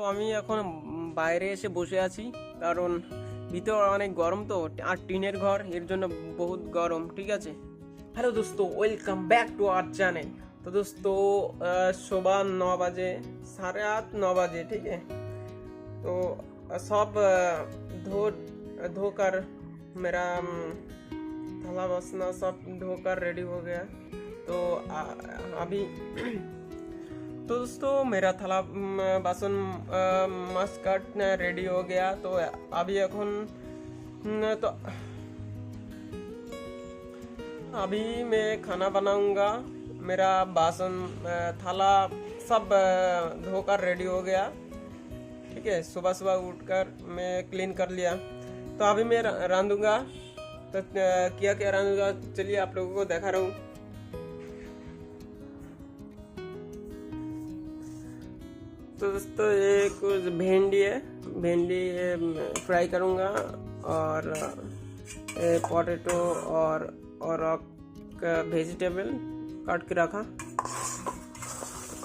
তো আমি এখন বাইরে এসে বসে আছি, কারণ ভিতরে অনেক গরম তো, আর টিনের ঘর, এর জন্য বহুত গরম। ঠিক আছে। हेलो दोस्तों, welcome back to our channel. तो दोस्तों सुबह 9 बजे, 8:30-9 बजे, ठीक है। तो सब धोकर मेरा थाला बसना सब धोकर रेडी हो गया। तो अभी तो दोस्तों मेरा थाला बासन मस्कट रेडी हो गया। तो अभी अभी मैं खाना बनाऊंगा। मेरा बासन थाला सब धोकर रेडी हो गया, ठीक है। सुबह सुबह उठकर मैं क्लीन कर लिया। तो अभी मैं रांधूंगा। तो क्या क्या रांधूंगा, चलिए आप लोगों को दिखा रहा हूँ। तो दोस्तों ये कुछ भिंडी है, भिंडी फ्राई करूँगा, और पोटैटो और वेजिटेबल काट के रखा,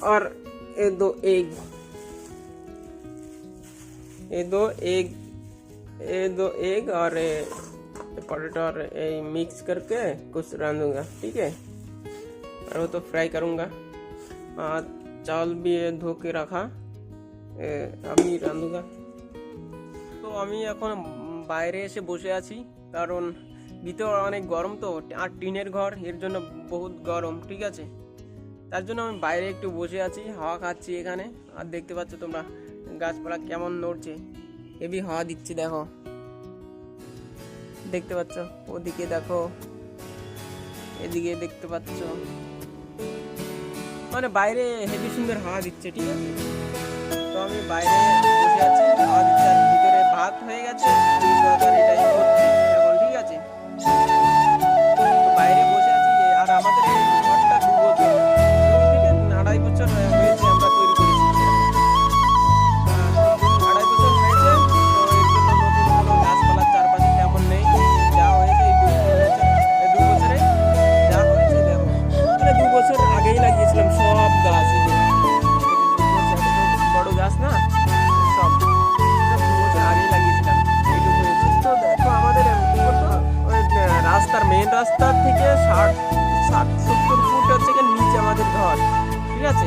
और ये दो एग और पोटैटो और मिक्स करके कुछ रांधूंगा, ठीक है। और वो तो फ्राई करूँगा। चावल भी धो के रखा, আমি রাঁধুগা। তো আমি এখন বাইরে এসে বসে আছি, কারণ ভিতরে অনেক গরম তো, আর টিনের ঘর, এর জন্য বহুত গরম। ঠিক আছে। তার জন্য আমি বাইরে একটু বসে আছি, হাওয়া খাচ্ছি এখানে। আর দেখতে পাচ্ছ তোমরা গাছপালা কেমন নড়ছে, হেভি হাওয়া দিচ্ছে। দেখো, দেখতে পাচ্ছ, ওদিকে দেখো, এদিকে দেখতে পাচ্ছ, মানে বাইরে হেভি সুন্দর হাওয়া দিচ্ছে। ঠিক আছে। তো আমি বাইরে বসে আছি, হাওয়া দিচ্ছে, আর ভিতরে ভাত হয়ে গেছে, তরকারিটাই হচ্ছে এখন। ঠিক আছে। তো বাইরে বসে আছি। আর আমাদের এই ঘরটা 2 বছর থেকে 2.5 বছর হয়েছে আমরা তৈরি করেছি। 2.5 বছর হয়েছে। তো এর জন্য নতুন কোনো গাছপালার চারপাশে তেমন নেই। যা হয়েছে এই 2 বছরে যা হয়েছে, দেখো, মানে 2 বছর আগেই লাগিয়েছিলাম সব গাছ। বড় গাছ না, সব 2 বছর আগেই লাগিয়েছিলাম, এইটুকু হয়েছে। তো দেখো আমাদের রাস্তার মেন রাস্তার থেকে 60-70 ফুট হচ্ছে নিচে আমাদের ঘর। ঠিক আছে।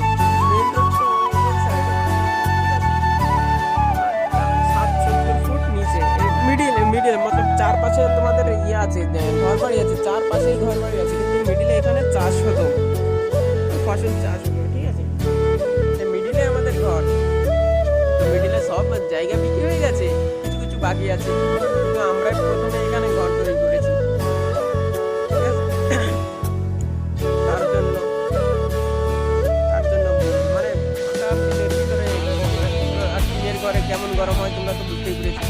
মেন রোড তো ঠিক আছে, 60-70 ফুট নিচে, মিডিল মতলব চারপাশে তোমাদের আছে, ঘর বাড়ি আছে, চারপাশেই ঘর বাড়ি আছে, কিন্তু মিডিলে এখানে চাষ হতো, ফসল চাষ হতো। ঠিক আছে। মিডিলে আমাদের ঘর। মিডিলে সব জায়গা বিক্রি হয়ে গেছে, কিছু কিছু বাকি আছে, কিন্তু আমরা প্রথমে এখানে ঘর তৈরি করেছি। তার জন্য মানে ভিতরে টিনের ঘরে কেমন গরম হয় তোমরা তো বুঝতেই পেরেছো।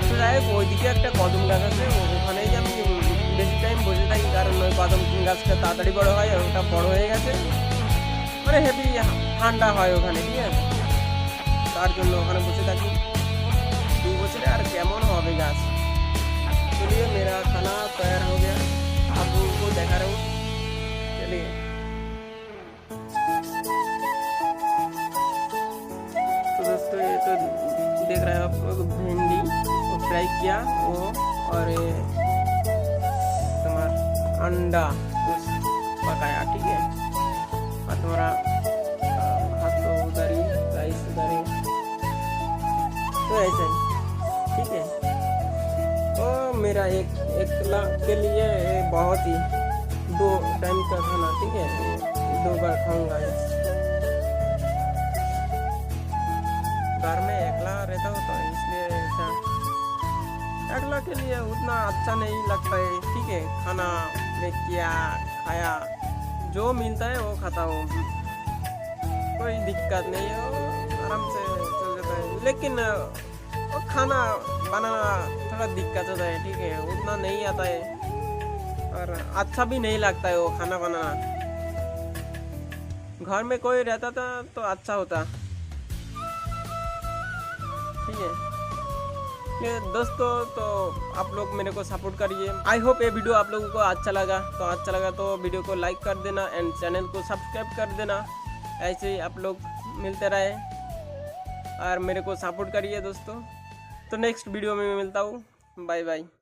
তো যাই হোক, ওইদিকে একটা কদম গাছ আছে, ওখানেই আমি বেশি টাইম বসে থাকি, কারণ ওই কদম গাছটা তাড়াতাড়ি বড় হয়, আর ওটা বড় হয়ে গেছে, মানে হেভি ঠান্ডা হয় ওখানে। ঠিক আছে। তার জন্য ওখানে বসে থাকি। 2 বছরে আর কেমন হবে গাছ। चलिए मेरा खाना तैयार हो गया, आप लोगों को दिखा रहा हूँ। चलिए। तो दोस्तों ये तो देख रहे हैं आप लोग, भिंडी वो फ्राई किया, वो और तुम्हारा अंडा कुछ पकाया। ठीक है। और तुम्हारा हाथ तो उधर ही, राइस उधर ही, तो ऐसा ही। ठीक है। तो मेरा एकला के लिए बहुत ही 2 टाइम का खाना। ठीक है। 2 बार खाऊंगा। घर में एकला रहता हूँ तो इसलिए ऐसा एकला के लिए उतना अच्छा नहीं लगता है। ठीक है। खाना में क्या खाया, जो मिलता है वो खाता हूँ, कोई दिक्कत नहीं है, आराम से चल जाता है। लेकिन वो खाना बनाना थोड़ा दिक्कत होता है। ठीक है। उतना नहीं आता है, और अच्छा भी नहीं लगता है वो खाना बनाना। घर में कोई रहता था तो अच्छा होता। ठीक है। दोस्तों तो आप लोग मेरे को सपोर्ट करिए। आई होप ये वीडियो आप लोगों को अच्छा लगा। तो वीडियो को लाइक कर देना, एंड चैनल को सब्सक्राइब कर देना। ऐसे ही आप लोग मिलते रहे। और मेरे को सपोर्ट करिए दोस्तों। तो नेक्स्ट वीडियो में मैं मिलता हूँ। Bye bye.